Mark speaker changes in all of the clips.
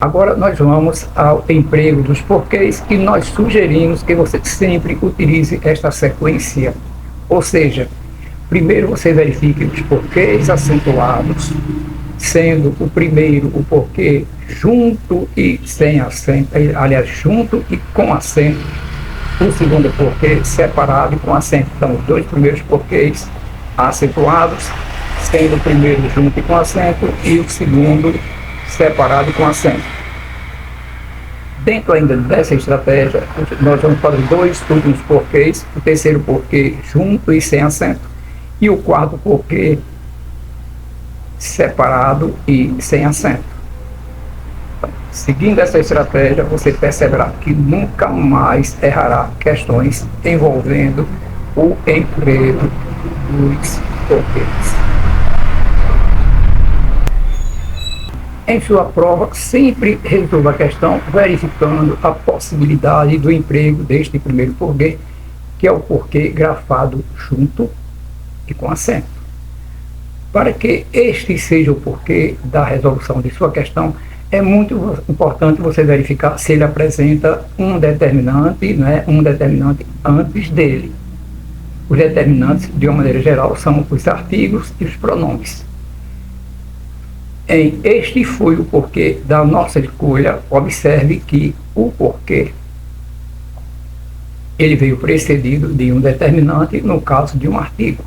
Speaker 1: Agora nós vamos ao emprego dos porquês e nós sugerimos que você sempre utilize esta sequência. Ou seja, primeiro você verifique os porquês acentuados, sendo o primeiro o porquê junto e sem acento, aliás, junto e com acento. O segundo porquê separado e com acento. Então, os dois primeiros porquês acentuados, sendo o primeiro junto e com acento e o segundo separado e com acento. Dentro ainda dessa estratégia, nós vamos fazer dois últimos porquês, o terceiro porquê junto e sem acento, e o quarto porquê separado e sem acento. Então, seguindo essa estratégia, você perceberá que nunca mais errará questões envolvendo o emprego dos porquês. Em sua prova, sempre resolva a questão verificando a possibilidade do emprego deste primeiro porquê, que é o porquê grafado junto e com acento. Para que este seja o porquê da resolução de sua questão, é muito importante você verificar se ele apresenta um determinante, um determinante antes dele. Os determinantes, de uma maneira geral, são os artigos e os pronomes. Este foi o porquê da nossa escolha. Observe que o porquê ele veio precedido de um determinante no caso de um artigo.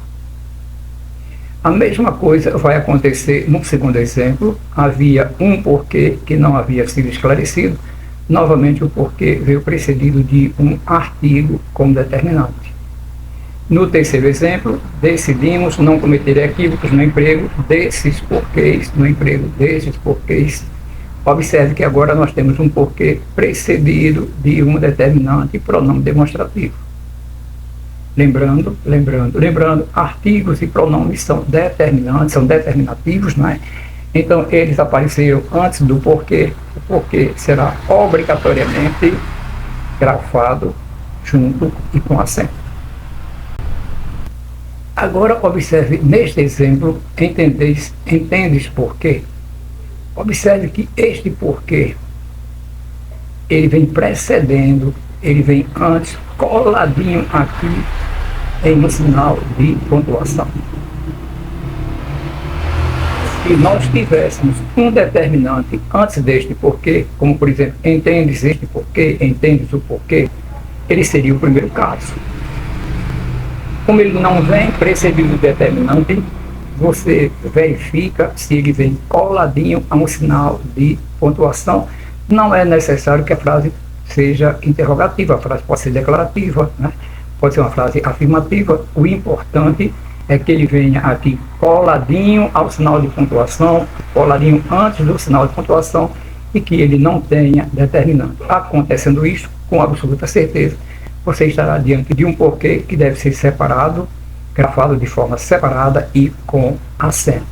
Speaker 1: A mesma coisa vai acontecer no segundo exemplo. Havia um porquê que não havia sido esclarecido. Novamente o porquê veio precedido de um artigo como determinante. No terceiro exemplo, decidimos não cometer equívocos no emprego desses porquês, Observe que agora nós temos um porquê precedido de um determinante pronome demonstrativo. Lembrando, artigos e pronomes são determinantes, são determinativos, não é? Então, eles apareceram antes do porquê. O porquê será obrigatoriamente grafado junto e com acento. Agora observe neste exemplo, entendes porquê? Observe que este porquê, ele vem precedendo, ele vem antes, coladinho aqui em um sinal de pontuação. Se nós tivéssemos um determinante antes deste porquê, como por exemplo, entendes este porquê, entendes o porquê, ele seria o primeiro caso. Como ele não vem precedido do determinante, você verifica se ele vem coladinho a um sinal de pontuação. Não é necessário que a frase seja interrogativa, a frase pode ser declarativa, né? Pode ser uma frase afirmativa. O importante é que ele venha aqui coladinho ao sinal de pontuação, coladinho antes do sinal de pontuação e que ele não tenha determinante. Acontecendo isso, com absoluta certeza, você estará diante de um porquê que deve ser separado, grafado de forma separada e com acento.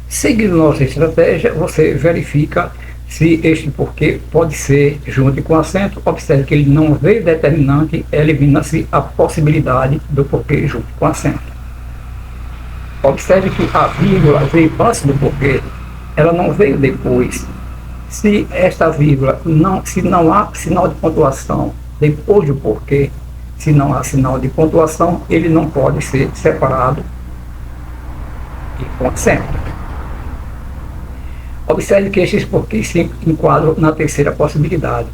Speaker 1: Seguindo nossa estratégia, você verifica se este porquê pode ser junto e com acento. Observe que ele não veio determinante, elimina-se a possibilidade do porquê junto com acento. Observe que a vírgula veio antes do porquê, ela não veio depois. Se esta vírgula, se não há sinal de pontuação depois do porquê, se não há sinal de pontuação, ele não pode ser separado e com acento. Observe que estes porquês se enquadram na terceira possibilidade.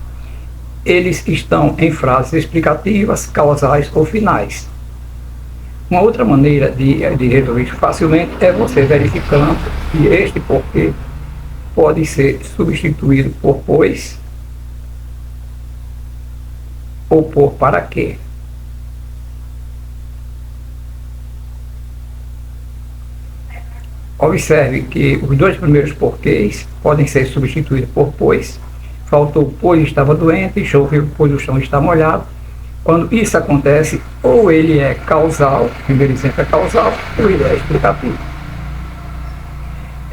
Speaker 1: Eles estão em frases explicativas, causais ou finais. Uma outra maneira de resolver isso facilmente é você verificando que este porquê pode ser substituído por pois ou por para quê. Observe que os dois primeiros porquês podem ser substituídos por pois. Faltou pois estava doente, choveu pois o chão está molhado. Quando isso acontece, ou ele é causal, o primeiro exemplo é causal, ou ele é explicativo.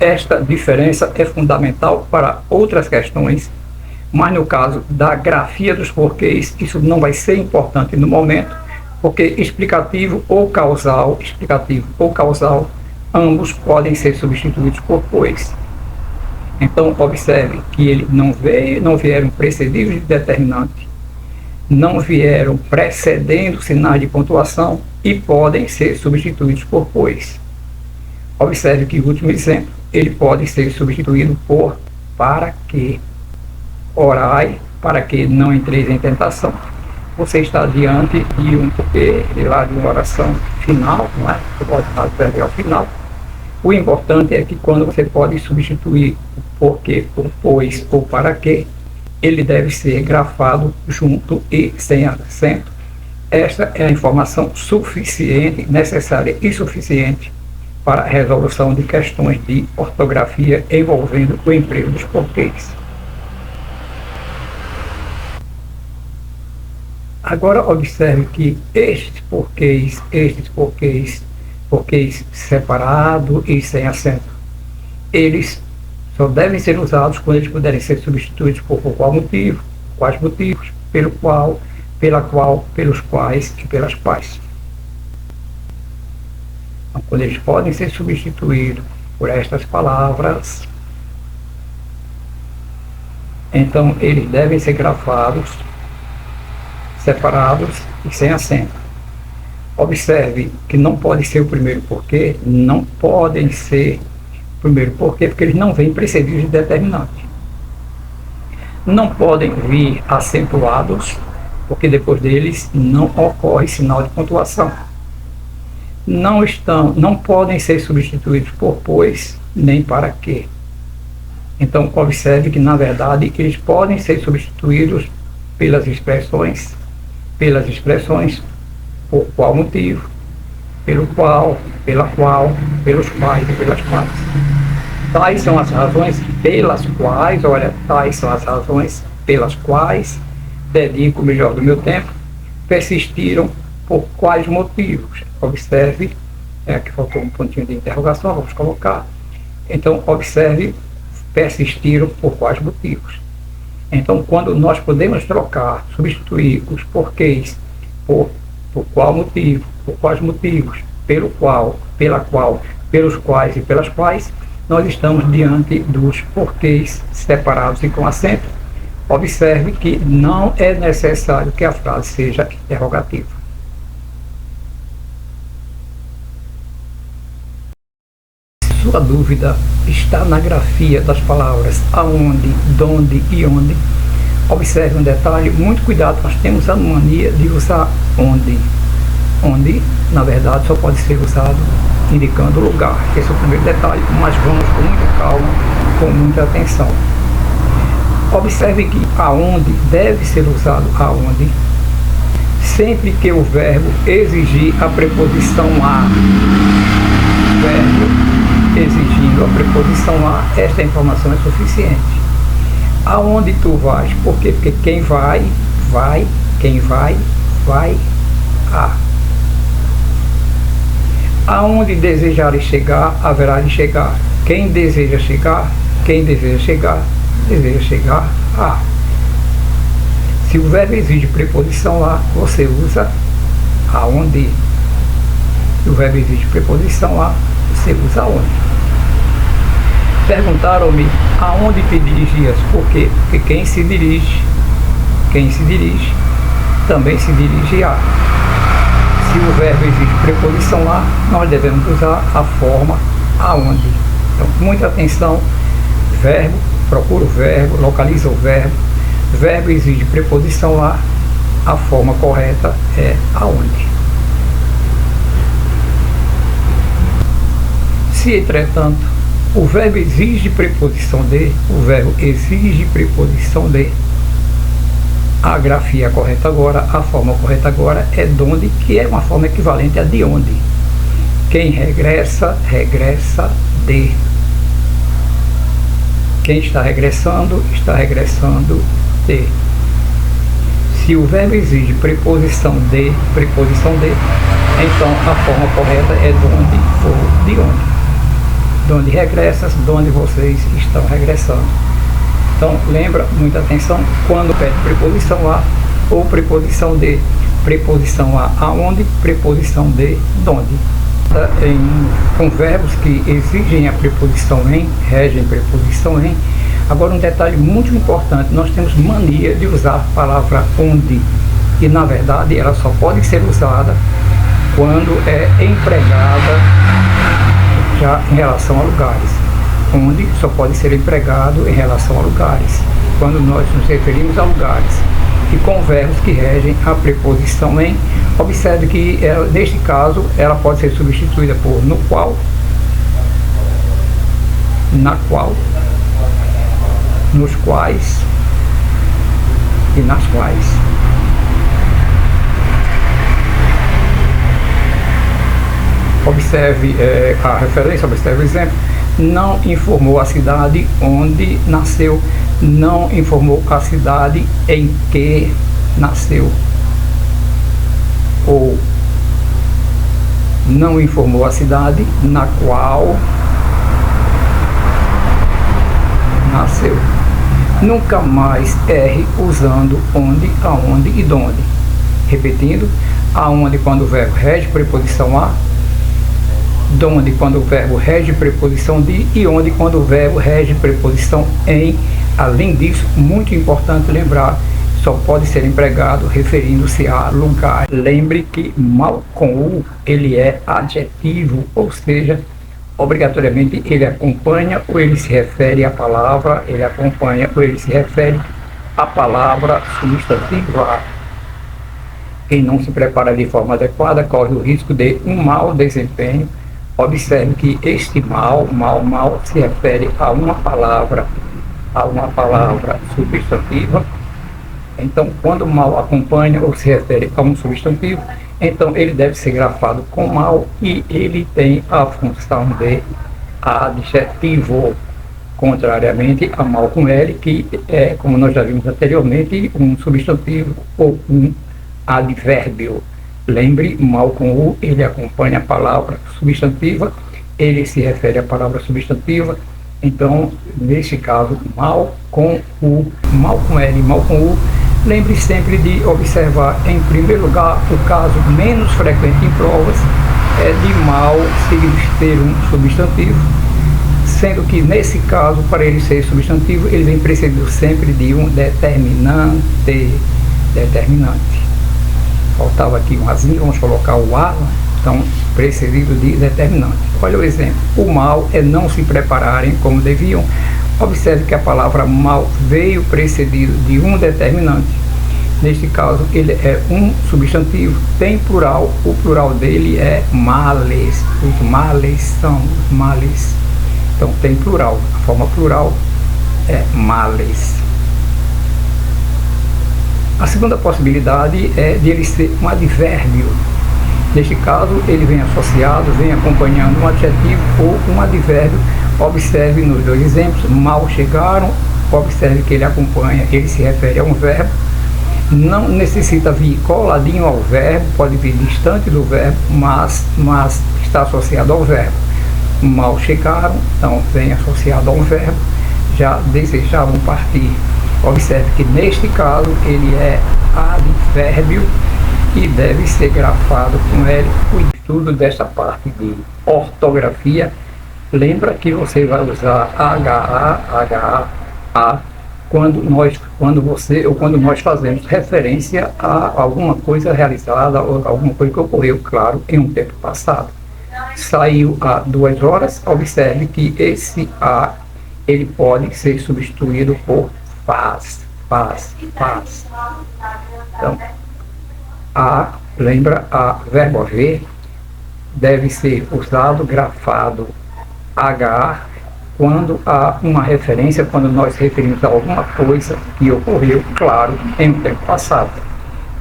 Speaker 1: Esta diferença é fundamental para outras questões, mas no caso da grafia dos porquês, isso não vai ser importante no momento, porque explicativo ou causal, ambos podem ser substituídos por pois. Então, observe que ele não vieram precedidos de determinante, não vieram precedendo sinais de pontuação e podem ser substituídos por pois. Observe que o último exemplo, ele pode ser substituído por para que. Orai, para que não entreis em tentação. Você está diante de um porquê, lá de uma oração final, não é? Você pode fazer ao final. O importante é que quando você pode substituir o porquê por pois ou para que, ele deve ser grafado junto e sem acento. Esta é a informação suficiente, necessária e suficiente para a resolução de questões de ortografia envolvendo o emprego dos porquês. Agora observe que estes porquês separados e sem acento, eles só devem ser usados quando eles puderem ser substituídos por qual motivo, quais motivos, pelo qual, pela qual, pelos quais e pelas quais. Então, quando eles podem ser substituídos por estas palavras, então eles devem ser grafados, separados e sem acento. Observe que não pode ser o primeiro porquê, não podem ser o primeiro porquê, porque eles não vêm precedidos de determinante. Não podem vir acentuados, porque depois deles não ocorre sinal de pontuação. Não podem ser substituídos por pois, nem para que. Então observe que na verdade eles podem ser substituídos pelas expressões, por qual motivo, pelo qual, pela qual, pelos quais e pelas quais. Tais são as razões pelas quais, dedico o melhor do meu tempo, persistiram por quais motivos. Observe, aqui faltou um pontinho de interrogação, vamos colocar. Então, observe, persistiram por quais motivos. Então, quando nós podemos trocar, substituir os porquês por qual motivo, por quais motivos, pelo qual, pela qual, pelos quais e pelas quais, nós estamos diante dos porquês separados e com acento. Observe que não é necessário que a frase seja interrogativa. Sua dúvida está na grafia das palavras aonde, donde e onde. Observe um detalhe, muito cuidado, nós temos a mania de usar onde. Onde, na verdade, só pode ser usado indicando o lugar. Esse é o primeiro detalhe, mas vamos com muita calma, com muita atenção. Observe que aonde deve ser usado aonde sempre que o verbo exigir a preposição a. Verbo exigindo a preposição a, esta informação é suficiente. Aonde tu vais? Por quê? Porque quem vai, vai, quem vai a. Aonde desejares chegar, haverá de chegar. Quem deseja chegar deseja chegar a. Se o verbo exige preposição a, você usa aonde. Se o verbo exige preposição a, você usa onde. Perguntaram-me aonde te dirigias. Por quê? Porque quem se dirige também se dirige a. Se o verbo exige preposição a, nós devemos usar a forma aonde. Então, muita atenção. Verbo, procura o verbo, localiza o verbo. Verbo exige preposição a forma correta é aonde. Se, entretanto, o verbo exige preposição de, a grafia correta agora, a forma correta agora é donde, que é uma forma equivalente a de onde. Quem regressa, regressa de. Quem está regressando de. Se o verbo exige preposição de, então a forma correta é donde ou de onde. Donde regressas, donde vocês estão regressando. Então, lembra, muita atenção, quando pede preposição a ou preposição de. Preposição a aonde, preposição de donde. com verbos que exigem a preposição em, regem preposição em. Agora, um detalhe muito importante: nós temos mania de usar a palavra onde, e na verdade ela só pode ser usada quando é empregada já em relação a lugares. Onde só pode ser empregado em relação a lugares, quando nós nos referimos a lugares. E com verbos que regem a preposição em. Observe que neste caso ela pode ser substituída por no qual, na qual, nos quais e nas quais. Observe a referência, observe o exemplo. Não informou a cidade onde nasceu, não informou a cidade em que nasceu. Ou não informou a cidade na qual nasceu. Nunca mais erre usando onde, aonde e donde. Repetindo: aonde quando o verbo rege preposição a, donde quando o verbo rege preposição de e onde quando o verbo rege preposição em. Além disso, muito importante lembrar, só pode ser empregado referindo-se a lugar. Lembre que mal com u ele é adjetivo, ou seja, obrigatoriamente ele acompanha ou ele se refere à palavra, ele acompanha ou ele se refere à palavra substantiva. Quem não se prepara de forma adequada corre o risco de um mau desempenho. Observe que este mal se refere a uma palavra substantiva. Então, quando o mal acompanha ou se refere a um substantivo, então ele deve ser grafado com mal e ele tem a função de adjetivo, contrariamente a mal com L, que é, como nós já vimos anteriormente, um substantivo ou um advérbio. Lembre, mal com U, ele acompanha a palavra substantiva, ele se refere à palavra substantiva. Então, neste caso, mal com U, mal com L, mal com U. Lembre sempre de observar, em primeiro lugar, o caso menos frequente em provas é de mal ter um substantivo, sendo que, nesse caso, para ele ser substantivo, ele vem precedido sempre de um determinante. Faltava aqui um azinho, vamos colocar o a, então, precedido de determinante. Olha o exemplo: o mal é não se prepararem como deviam. Observe que a palavra mal veio precedido de um determinante. Neste caso, ele é um substantivo, tem plural, o plural dele é males. Os males são os males. Então, tem plural, a forma plural é males. A segunda possibilidade é de ele ser um advérbio. Neste caso, ele vem associado, vem acompanhando um adjetivo ou um advérbio. Observe nos dois exemplos: mal chegaram, observe que ele acompanha, ele se refere a um verbo. Não necessita vir coladinho ao verbo, pode vir distante do verbo, mas está associado ao verbo. Mal chegaram, então vem associado a um verbo. Já desejavam partir. Observe que neste caso ele é advérbio e deve ser grafado com L. O estudo desta parte de ortografia, lembra que você vai usar HA quando nós fazemos referência a alguma coisa realizada ou alguma coisa que ocorreu, claro, em um tempo passado. Saiu há 2 horas, observe que esse a ele pode ser substituído por faz. Então, lembra, a verbo haver deve ser usado, grafado HA, quando há uma referência, quando nós referimos a alguma coisa que ocorreu, claro, em um tempo passado.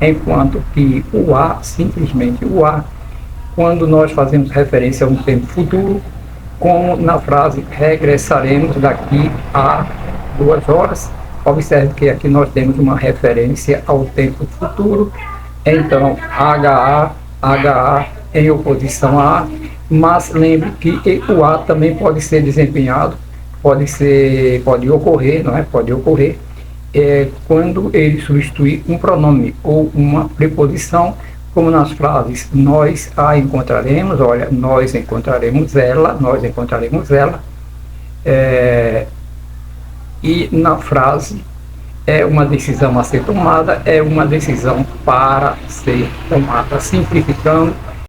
Speaker 1: Enquanto que o A, simplesmente o A, quando nós fazemos referência a um tempo futuro, como na frase regressaremos daqui a 2 horas, observe que aqui nós temos uma referência ao tempo futuro. Então, HA em oposição a A, mas lembre que o A também pode ser desempenhado, pode ocorrer, não é? Pode ocorrer quando ele substituir um pronome ou uma preposição, como nas frases nós a encontraremos, olha, nós encontraremos ela, e na frase é uma decisão a ser tomada, é uma decisão para ser tomada. Simplificando,